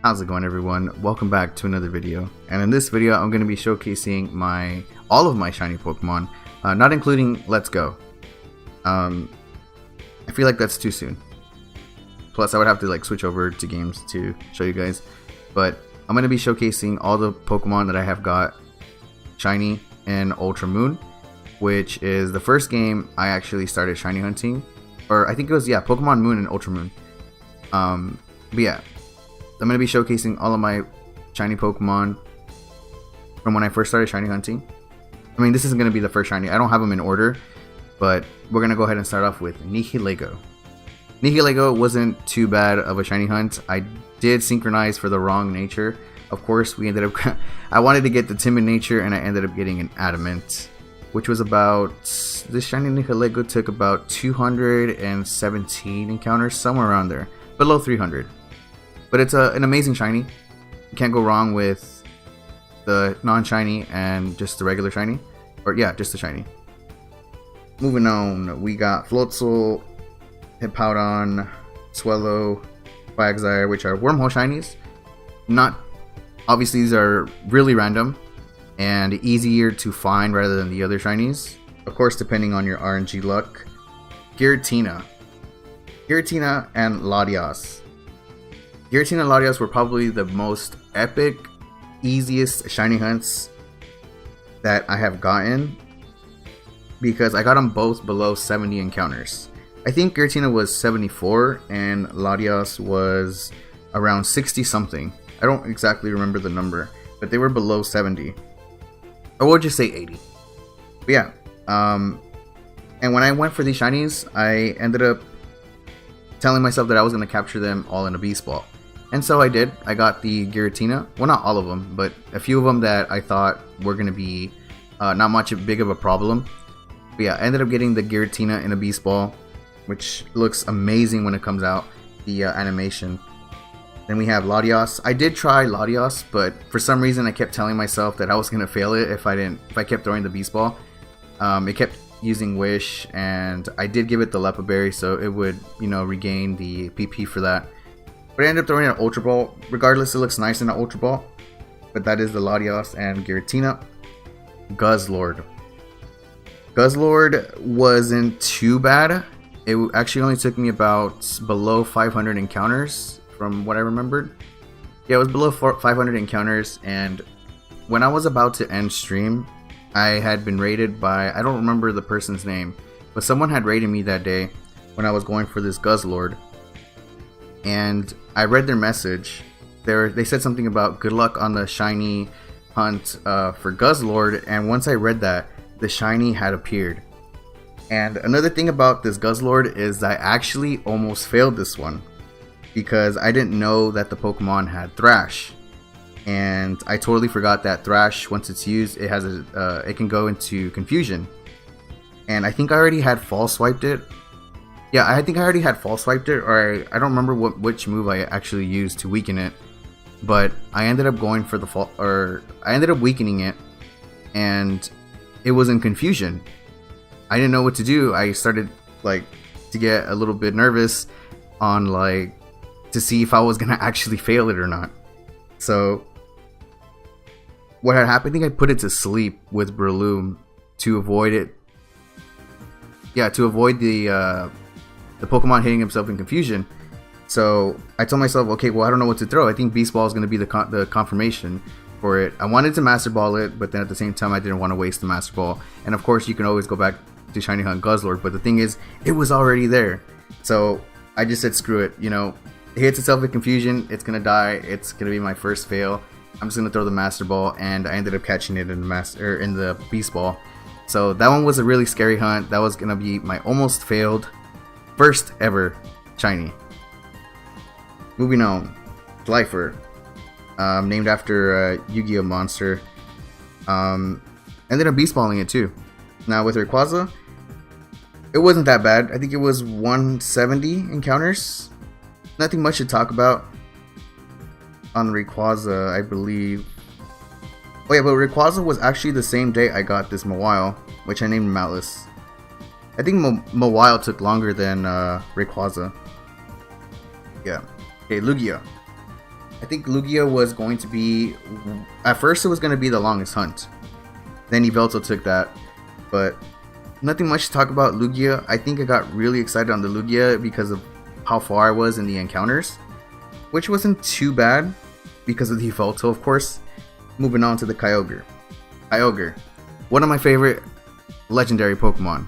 How's it going, everyone? Welcome back to another video. And in this video I'm going to be showcasing all of my shiny Pokemon, not including Let's Go. I feel like that's too soon. Plus I would have to switch over to games to show you guys. But I'm going to be showcasing all the Pokemon that I have got shiny in Ultra Moon, which is the first game I actually started shiny hunting. Or I think it was, yeah, Pokemon Moon and Ultra Moon. But yeah, I'm going to be showcasing all of my shiny Pokemon from when I first started shiny hunting. I mean, this isn't going to be the first shiny. I don't have them in order, but we're going to go ahead and start off with Nihilego. Nihilego wasn't too bad of a shiny hunt. I did synchronize for the wrong nature. Of course, we ended up... I wanted to get the timid nature, and I ended up getting an adamant, which was about... This shiny Nihilego took about 217 encounters, somewhere around there. Below 300. But it's an amazing shiny. You can't go wrong with the non-shiny and just the regular shiny. Or yeah, just the shiny. Moving on, we got Floatzel, Hippowdon, Swellow, Quagsire, which are wormhole shinies. Obviously these are really random and easier to find rather than the other shinies. Of course, depending on your RNG luck. Giratina and Latias. Giratina and Latias were probably the most epic, easiest shiny hunts that I have gotten, because I got them both below 70 encounters. I think Giratina was 74 and Latias was around 60 something. I don't exactly remember the number, but they were below 70. Or we'll just say 80. But yeah, and when I went for these shinies, I ended up telling myself that I was going to capture them all in a Beast Ball. And so I did. I got the Giratina. Well, not all of them, but a few of them that I thought were going to be not much big of a problem. But yeah, I ended up getting the Giratina in a Beast Ball, which looks amazing when it comes out, the animation. Then we have Latias. I did try Latias, but for some reason I kept telling myself that I was going to fail it if I kept throwing the Beast Ball. It kept using Wish, and I did give it the Leppa Berry, so it would, regain the PP for that. But I ended up throwing an Ultra Ball. Regardless, it looks nice in an Ultra Ball. But that is the Latias and Giratina. Guzzlord. Guzzlord wasn't too bad. It actually only took me about below 500 encounters from what I remembered. Yeah, it was below 500 encounters, and when I was about to end stream, I had been raided by, I don't remember the person's name, but someone had raided me that day when I was going for this Guzzlord. And I read their message. They said something about good luck on the shiny hunt for Guzzlord, and once I read that, the shiny had appeared. And another thing about this Guzzlord is I actually almost failed this one, because I didn't know that the Pokemon had Thrash. And I totally forgot that Thrash, once it's used, it can go into Confusion. And I think I already had False Swiped it. Yeah, I think I already had False Swiped it, or I don't remember which move I actually used to weaken it. But I ended up going for I ended up weakening it, and it was in Confusion. I didn't know what to do. I started to get a little bit nervous on to see if I was gonna actually fail it or not. So what had happened, I think I put it to sleep with Breloom to avoid it. Yeah, to avoid the Pokemon hitting himself in Confusion. So I told myself, okay, well, I don't know what to throw. I think Beast Ball is going to be the confirmation for it. I wanted to Master Ball it, but then at the same time, I didn't want to waste the Master Ball. And of course, you can always go back to Shiny Hunt Guzzlord, but the thing is, it was already there. So I just said, screw it. It hits itself in Confusion. It's going to die. It's going to be my first fail. I'm just going to throw the Master Ball, and I ended up catching it in the Beast Ball. So that one was a really scary hunt. That was going to be my almost failed first ever shiny. Moving on, Slifer, named after a Yu-Gi-Oh monster. Ended up Beast Balling it too. Now with Rayquaza, it wasn't that bad. I think it was 170 encounters. Nothing much to talk about on Rayquaza, I believe. Oh yeah, but Rayquaza was actually the same day I got this Mawile, which I named Malice. I think Mawile took longer than Rayquaza. Yeah. Okay, Lugia. I think Lugia was going to be, at first it was going to be the longest hunt. Then Yveltal took that, but nothing much to talk about Lugia. I think I got really excited on the Lugia because of how far I was in the encounters, which wasn't too bad because of the Yveltal, of course. Moving on to the Kyogre. Kyogre, one of my favorite legendary Pokemon.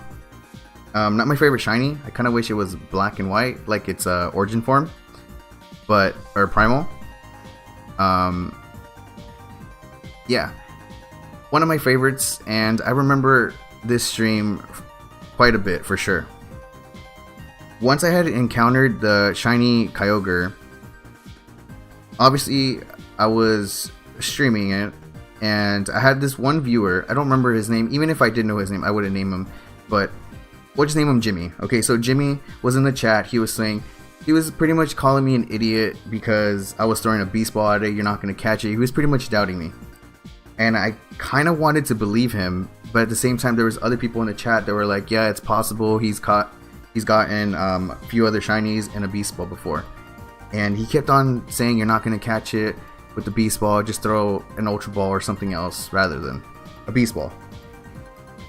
Not my favorite shiny. I kind of wish it was black and white, like its origin form, or primal. Yeah, one of my favorites, and I remember this stream quite a bit for sure. Once I had encountered the shiny Kyogre, obviously I was streaming it, and I had this one viewer. I don't remember his name. Even if I did know his name, I wouldn't name him, but we'll just name him Jimmy. Okay, so Jimmy was in the chat. He was saying, he was pretty much calling me an idiot because I was throwing a beast ball at it. You're not going to catch it. He was pretty much doubting me. And I kind of wanted to believe him, but at the same time, there was other people in the chat that were like, yeah, it's possible. He's gotten a few other shinies and a beast ball before. And he kept on saying, you're not going to catch it with the beast ball. Just throw an ultra ball or something else rather than a beast ball.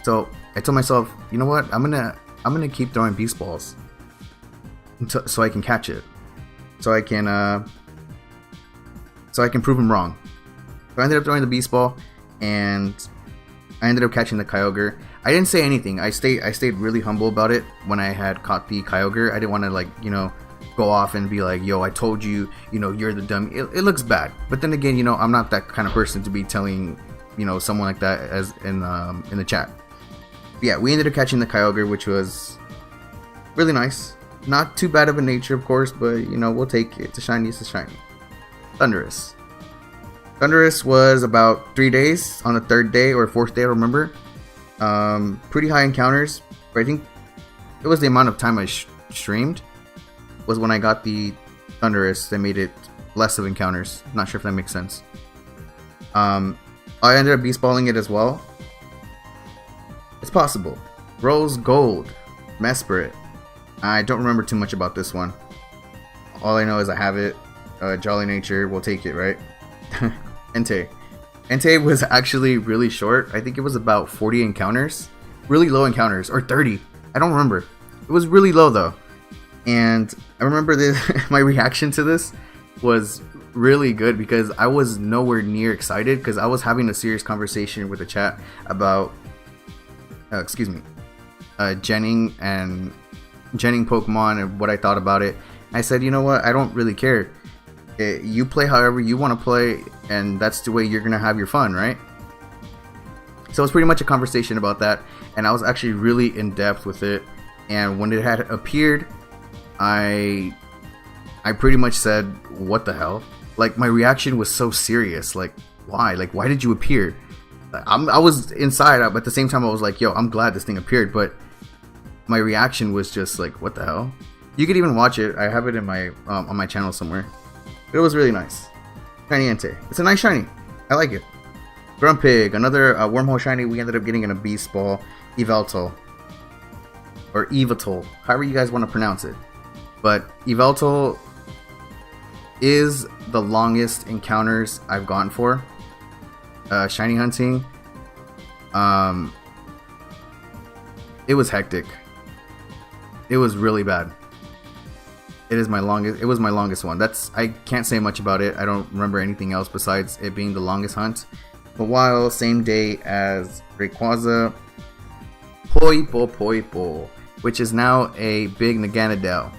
So I told myself, you know what? I'm gonna keep throwing beast balls so I can catch it, so I can prove him wrong. So I ended up throwing the beast ball, and I ended up catching the Kyogre. I didn't say anything. I stayed really humble about it when I had caught the Kyogre. I didn't want to go off and be like, yo, I told you, you're the dummy. It looks bad, but then again, I'm not that kind of person to be telling someone like that as in the chat. But yeah, we ended up catching the Kyogre, which was really nice. Not too bad of a nature, of course, but we'll take it. It's a shiny, it's a shiny. Thundurus. Thundurus was about 3 days. On the 3rd day or 4th day, I remember. Pretty high encounters, but I think it was the amount of time I streamed was when I got the Thundurus that made it less of encounters. Not sure if that makes sense. I ended up beast balling it as well. It's possible. Rose Gold, Mesprit. I don't remember too much about this one. All I know is I have it. Jolly Nature, we'll take it, right? Entei. Entei was actually really short. I think it was about 40 encounters. Really low encounters, or 30. I don't remember. It was really low though. And I remember this, my reaction to this was really good because I was nowhere near excited because I was having a serious conversation with the chat about genning Pokemon and what I thought about it. I said, you know what, I don't really care. You play however you want to play, and that's the way you're gonna have your fun, right? So it was pretty much a conversation about that, and I was actually really in depth with it. And when it had appeared, I pretty much said, what the hell? Like, my reaction was so serious. Like, why? Like, why did you appear? I was inside, but at the same time I was like, yo, I'm glad this thing appeared, but my reaction was just like, what the hell? You could even watch it. I have it in my on my channel somewhere. It was really nice. Shiny Entei. It's a nice shiny. I like it. Grumpig, another wormhole shiny. We ended up getting in a beast ball. Yveltal. Or Yveltal. However you guys want to pronounce it. But Yveltal is the longest encounters I've gone for. Shiny hunting. It was hectic. It was really bad. It was my longest one. I can't say much about it. I don't remember anything else besides it being the longest hunt. But while same day as Rayquaza, Poipo, which is now a big Naganadel.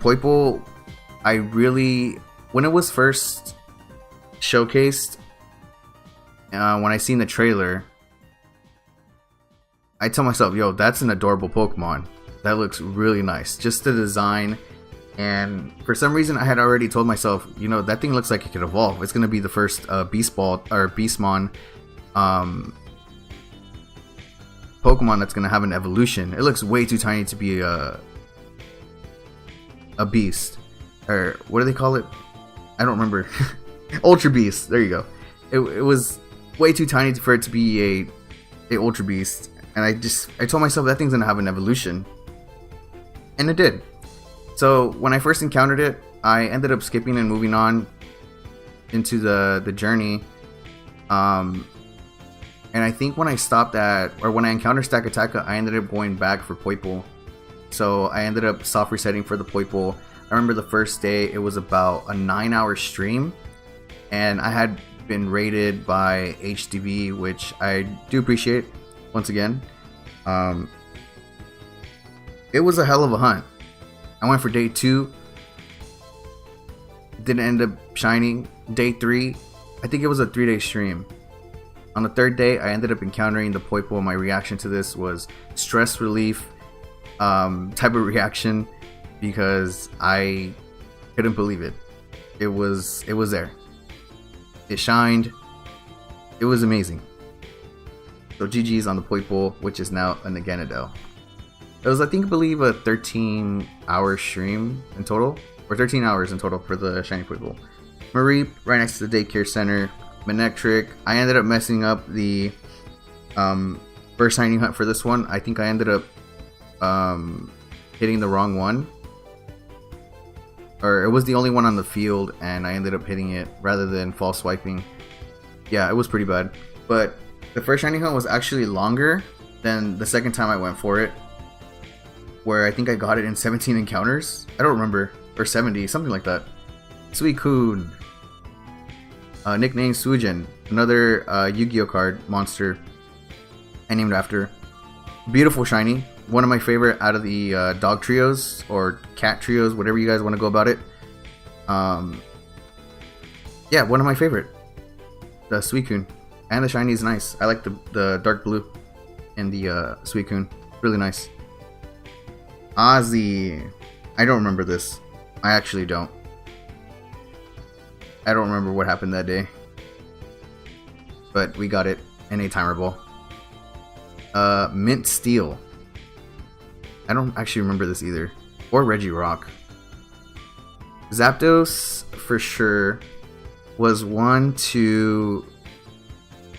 Poipo, when it was first showcased, when I seen the trailer, I tell myself, yo, that's an adorable Pokemon. That looks really nice. Just the design. And for some reason, I had already told myself, that thing looks like it could evolve. It's going to be the first Beast Ball or Beastmon Pokemon that's going to have an evolution. It looks way too tiny to be a beast. Or what do they call it? I don't remember. Ultra Beast. There you go. It was way too tiny for it to be a Ultra Beast. And I told myself that thing's going to have an evolution. And it did. So when I first encountered it, I ended up skipping and moving on into the journey. And I think when I stopped at, or when I encountered Stakataka, I ended up going back for Poipole. So I ended up soft resetting for the Poipole. I remember the first day, it was about a 9-hour stream. And I had been rated by HDB, which I do appreciate, once again. It was a hell of a hunt. I went for day 2. Didn't end up shining. Day 3, I think it was a 3-day stream. On the 3rd day, I ended up encountering the Poipole. My reaction to this was stress relief type of reaction, because I couldn't believe it. It was there. It shined. It was amazing. So GG's on the Poipole, which is now an Aganadel. It was, I believe, a 13-hour stream in total, or 13 hours in total for the shiny Poipole. Mareep, right next to the daycare center. Manectric. I ended up messing up the first shiny hunt for this one. I think I ended up hitting the wrong one, or it was the only one on the field, and I ended up hitting it rather than false swiping. Yeah, it was pretty bad. But the first shiny hunt was actually longer than the second time I went for it, where I think I got it in 17 encounters. I don't remember, or 70, something like that. Suicune. Nickname Suijin, another Yu-Gi-Oh card monster I named after. Beautiful shiny, one of my favorite out of the dog trios or cat trios, whatever you guys want to go about it. Yeah, one of my favorite. The Suicune, and the shiny is nice. I like the dark blue in the Suicune, really nice. Ozzy, I don't remember this. I actually don't. I don't remember what happened that day, but we got it in a timer ball. Mint Steel. I don't actually remember this either. Or Regirock. Zapdos, for sure, was one to...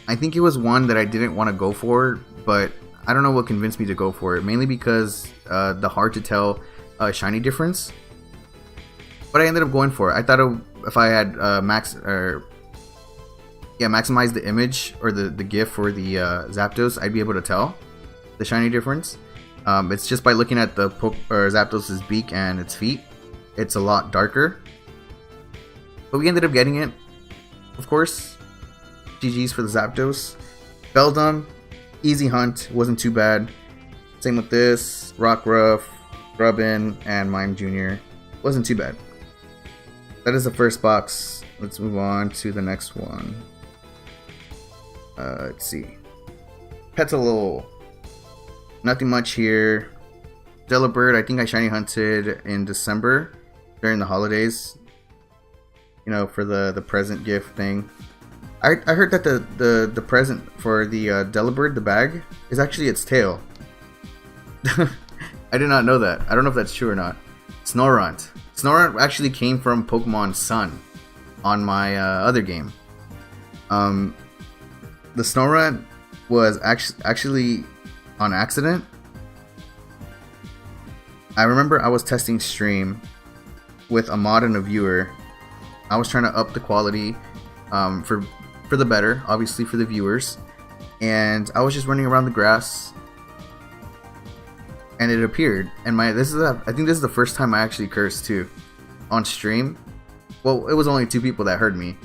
I think it was one that I didn't want to go for, but I don't know what convinced me to go for it. Mainly because the hard to tell shiny difference. But I ended up going for it. I thought if I had maximized the image or the GIF for the Zapdos, I'd be able to tell the shiny difference. It's just by looking at the Zapdos' beak and its feet. It's a lot darker. But we ended up getting it, of course. GG's for the Zapdos. Beldum, easy hunt, wasn't too bad. Same with this. Rockruff, Grubbin, and Mime Jr. Wasn't too bad. That is the first box. Let's move on to the next one. Let's see. Petalil. Nothing much here. Delibird, I think I shiny hunted in December during the holidays. You know, for the present gift thing. I heard that the present for the Delibird, the bag, is actually its tail. I did not know that. I don't know if that's true or not. Snorunt. Snorunt actually came from Pokemon Sun on my other game. The Snorunt was actually on accident. I remember I was testing stream with a mod and a viewer. I was trying to up the quality for the better, obviously for the viewers, and I was just running around the grass, and it appeared. And I think this is the first time I actually cursed too, on stream. Well, it was only 2 people that heard me.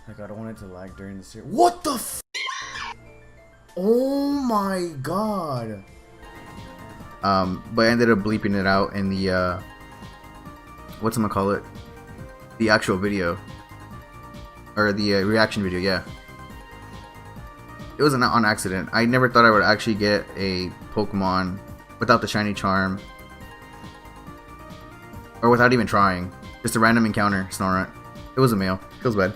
Like, I don't want it to lag during the series. What the f? Oh my god. But I ended up bleeping it out in the whatchamacallit? The actual video. Or the reaction video, yeah. It was on accident. I never thought I would actually get a Pokemon without the shiny charm. Or without even trying. Just a random encounter, Snorunt. It was a male. Feels bad.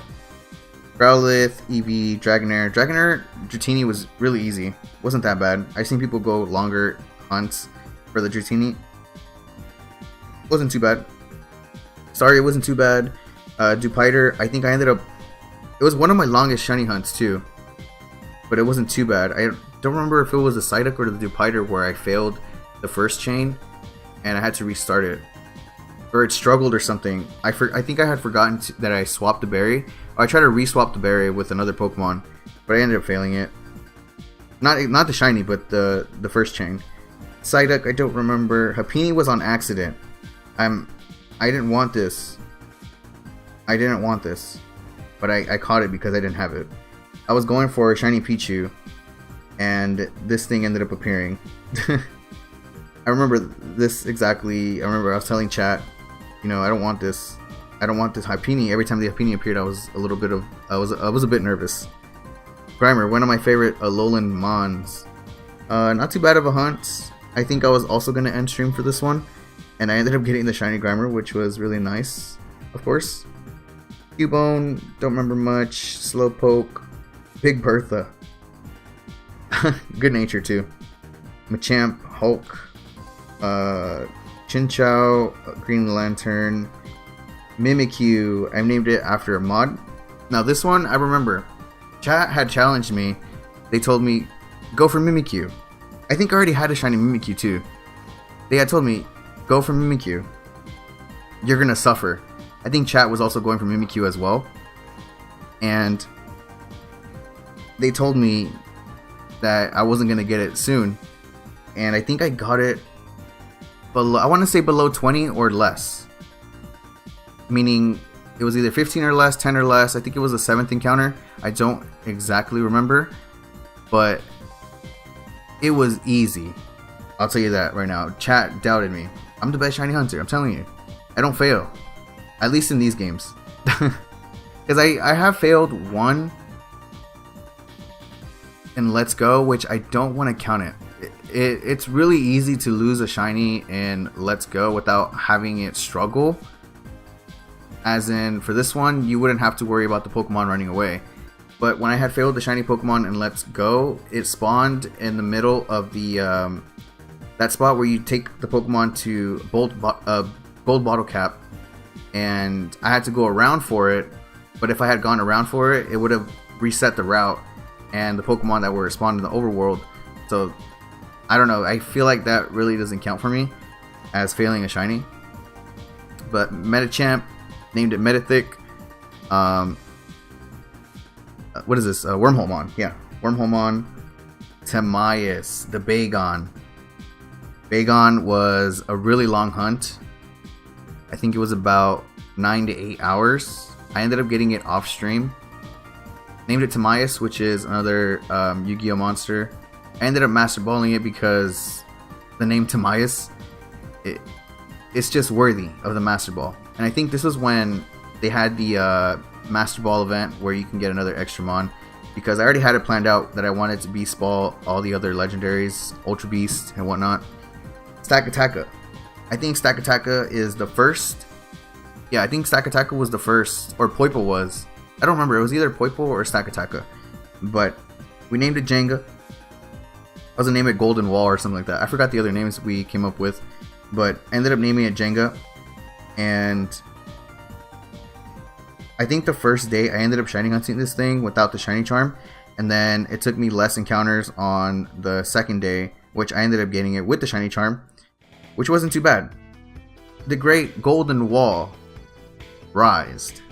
Growlithe, Eevee, Dragonair. Dragonair Dratini was really easy. Wasn't that bad. I've seen people go longer hunts for the Dratini. Wasn't too bad. Sorry, it wasn't too bad. Dupiter, I think I ended up... It was one of my longest shiny hunts too. But it wasn't too bad. I don't remember if it was the Psyduck or the Dewpider where I failed the first chain and I had to restart it, or it struggled or something. I think I had forgotten that I swapped the berry, or I tried to re-swap the berry with another Pokemon, but I ended up failing it. Not the shiny, but the first chain. Psyduck, I don't remember. Happiny was on accident. I didn't want this. But I caught it because I didn't have it. I was going for a shiny Pichu, and this thing ended up appearing. I remember this exactly. I remember I was telling chat, you know, I don't want this. I don't want this Happiny. Every time the Happiny appeared, I was a bit nervous. Grimer, one of my favorite Alolan Mons. Not too bad of a hunt. I think I was also going to end stream for this one, and I ended up getting the shiny Grimer, which was really nice, of course. Cubone, don't remember much. Slowpoke, Big Bertha. Good nature too. Machamp, Hulk, Chinchou, Green Lantern, Mimikyu. I named it after a mod. Now this one I remember. Chat had challenged me. They told me go for Mimikyu. I think I already had a shiny Mimikyu too. They had told me go for Mimikyu. You're gonna suffer. I think chat was also going for Mimikyu as well. And they told me that I wasn't going to get it soon. And I think I got it below, I want to say below 20 or less. Meaning it was either 15 or less, 10 or less. I think it was a 7th encounter. I don't exactly remember. But it was easy. I'll tell you that right now. Chat doubted me. I'm the best shiny hunter. I'm telling you. I don't fail. At least in these games. Because I have failed one in Let's Go, which I don't want to count it. It's really easy to lose a shiny in Let's Go without having it struggle. As in, for this one, you wouldn't have to worry about the Pokemon running away. But when I had failed the shiny Pokemon in Let's Go, it spawned in the middle of the that spot where you take the Pokemon to Gold Bottle Cap. And I had to go around for it, but if I had gone around for it, it would have reset the route and the Pokemon that were spawned in the overworld. So I don't know, I feel like that really doesn't count for me as failing a shiny. But Metachamp, named it Metathic. What is this? Wormholmon. Yeah, Wormholmon. Timaeus, the Bagon. Bagon was a really long hunt. I think it was about 9 to 8 hours. I ended up getting it off stream. Named it Timaeus, which is another Yu-Gi-Oh monster. I ended up master balling it because the name Timaeus, it's just worthy of the master ball. And I think this was when they had the master ball event where you can get another extra mon. Because I already had it planned out that I wanted to beast ball all the other legendaries, Ultra Beast and whatnot. Stakataka. I think Stakataka is the first. Yeah, I think Stakataka was the first, or Poipo was. I don't remember. It was either Poipo or Stakataka. But we named it Jenga. I was gonna name it Golden Wall or something like that. I forgot the other names we came up with, but I ended up naming it Jenga. And I think the first day I ended up shiny hunting this thing without the shiny charm, and then it took me less encounters on the second day, which I ended up getting it with the shiny charm, which wasn't too bad. The Great Golden Wall rised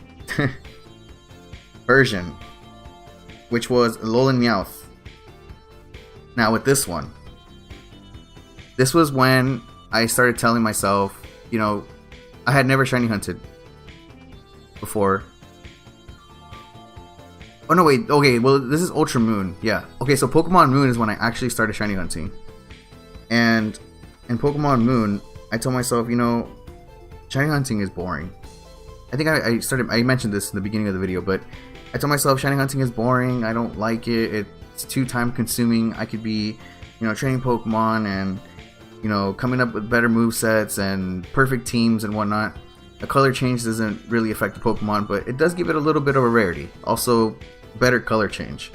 version, which was Alolan Meowth. Now with this one, this was when I started telling myself, you know, I had never shiny hunted before. Oh no, wait, okay, well this is Ultra Moon, yeah. Okay, so Pokemon Moon is when I actually started shiny hunting. And in Pokemon Moon, I told myself, you know, shiny hunting is boring. I think I mentioned this in the beginning of the video, but I told myself shiny hunting is boring, I don't like it, it's too time consuming. I could be, you know, training Pokemon and, you know, coming up with better movesets and perfect teams and whatnot. The color change doesn't really affect the Pokemon, but it does give it a little bit of a rarity. Also, better color change,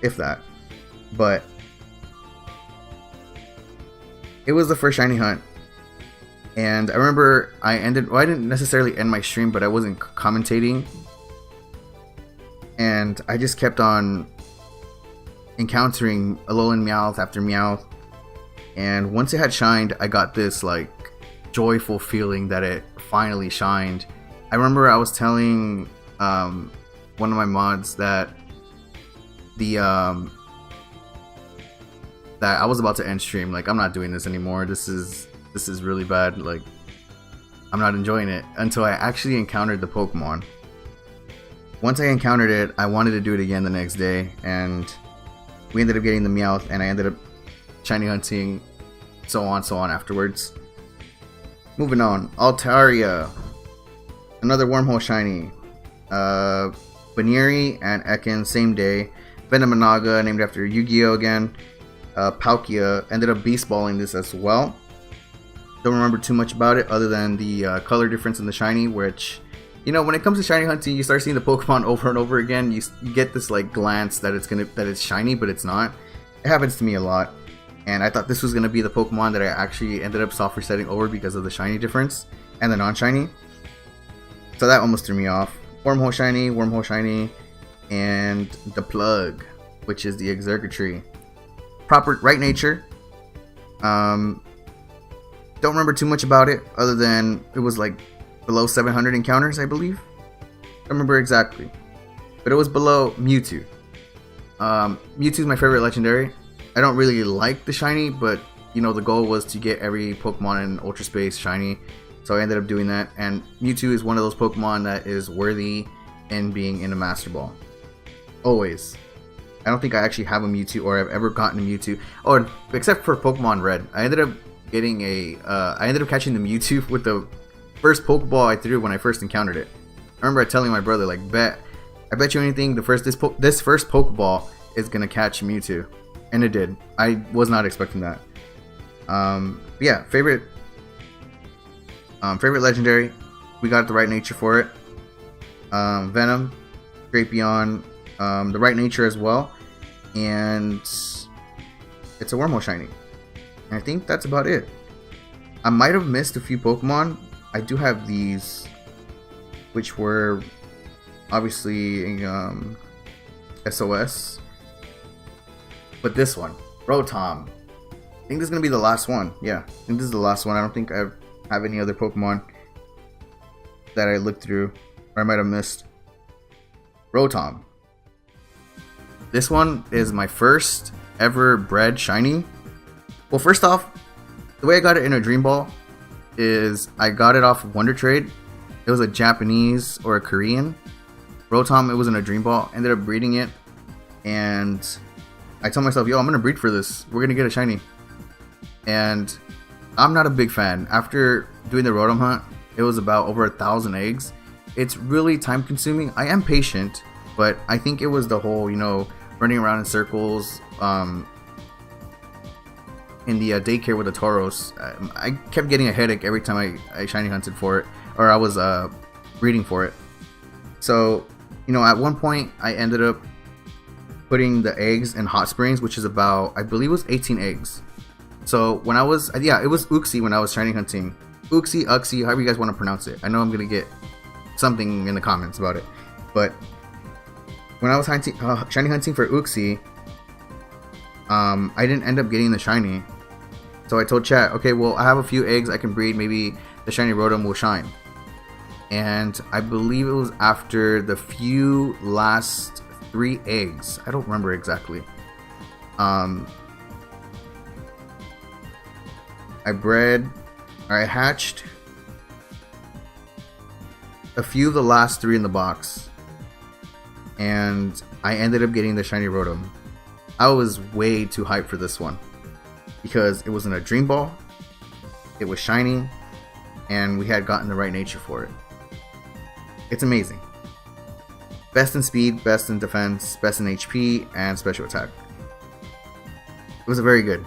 if that. But it was the first shiny hunt, and I remember I didn't necessarily end my stream, but I wasn't commentating, and I just kept on, encountering Alolan Meowth after Meowth, and once it had shined, I got this like joyful feeling that it finally shined. I remember I was telling one of my mods that that I was about to end stream. Like, I'm not doing this anymore. This is really bad. Like, I'm not enjoying it, until I actually encountered the Pokemon. Once I encountered it, I wanted to do it again the next day, and we ended up getting the Meowth, and I ended up shiny hunting, so on afterwards. Moving on, Altaria, another Wormhole shiny. Baneri and Ekans, same day. Venonat, named after Yu-Gi-Oh! Again. Palkia, ended up beast balling this as well. Don't remember too much about it other than the color difference in the shiny, which, you know, when it comes to shiny hunting, you start seeing the Pokemon over and over again. You get this like glance that it's shiny, but it's not. It happens to me a lot, and I thought this was gonna be the Pokemon that I actually ended up soft resetting over because of the shiny difference and the non-shiny. So that almost threw me off. Wormhole shiny, and the Plug, which is the Exeggutor. Proper right nature. Don't remember too much about it other than it was like below 700 encounters, I believe. Don't remember exactly, but it was below Mewtwo. Mewtwo is my favorite legendary. I don't really like the shiny, but you know, the goal was to get every Pokemon in Ultra Space shiny, so I ended up doing that. And Mewtwo is one of those Pokemon that is worthy in being in a Master Ball. Always. I don't think I actually have a Mewtwo, or I've ever gotten a Mewtwo. Oh, except for Pokemon Red. I ended up getting I ended up catching the Mewtwo with the first Pokeball I threw when I first encountered it. I remember telling my brother, like, I bet you anything this first Pokeball is gonna catch Mewtwo, and it did. I was not expecting that. Yeah, favorite legendary. We got the right nature for it. Venom, Drapion, the right nature as well, and it's a Wormhole shiny. And I think that's about it. I might have missed a few Pokemon. I do have these, which were obviously SOS, but this one, Rotom. I think this is gonna be the last one. Yeah, I think this is the last one. I don't think I have any other Pokemon that I looked through, or I might have missed. Rotom. This one is my first ever bred shiny. Well, first off, the way I got it in a Dream Ball is I got it off of Wonder Trade. It was a Japanese or a Korean Rotom. It was in a Dream Ball. Ended up breeding it, and I told myself, yo, I'm gonna breed for this. We're gonna get a shiny. And I'm not a big fan. After doing the Rotom hunt, it was about over 1,000 eggs. It's really time consuming. I am patient, but I think it was the whole, you know, running around in circles in the daycare with the Tauros. I kept getting a headache every time I shiny hunted for it, or I was breeding for it. So, you know, at one point I ended up putting the eggs in Hot Springs, which is about, I believe it was 18 eggs. So when I was, yeah, it was Uxie when I was shiny hunting. Uxie, however you guys want to pronounce it. I know I'm gonna get something in the comments about it, but when I was shiny hunting for Uxie, I didn't end up getting the shiny. So I told chat, okay, well, I have a few eggs I can breed. Maybe the shiny Rotom will shine. And I believe it was after the few last 3 eggs. I don't remember exactly. I hatched a few of the last 3 in the box, and I ended up getting the shiny Rotom. I was way too hyped for this one because it was in a Dream Ball, it was shiny, and we had gotten the right nature for it. It's amazing. Best in speed, best in defense, best in HP, and special attack. It was a very good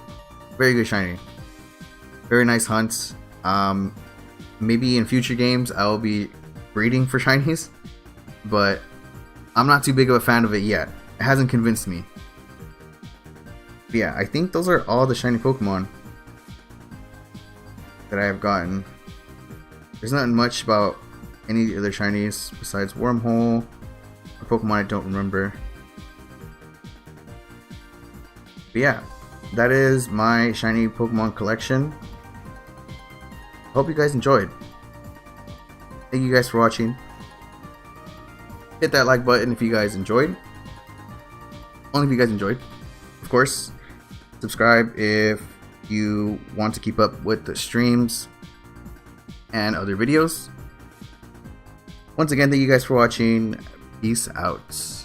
shiny. Very nice hunt. Maybe in future games I'll be breeding for shinies, but I'm not too big of a fan of it yet. It hasn't convinced me. But yeah, I think those are all the shiny Pokemon that I have gotten. There's not much about any other shinies besides Wormhole, a Pokemon I don't remember. But yeah, that is my shiny Pokemon collection. Hope you guys enjoyed. Thank you guys for watching. Hit that like button if you guys enjoyed. Only if you guys enjoyed. Of course, subscribe if you want to keep up with the streams and other videos. Once again, thank you guys for watching. Peace out.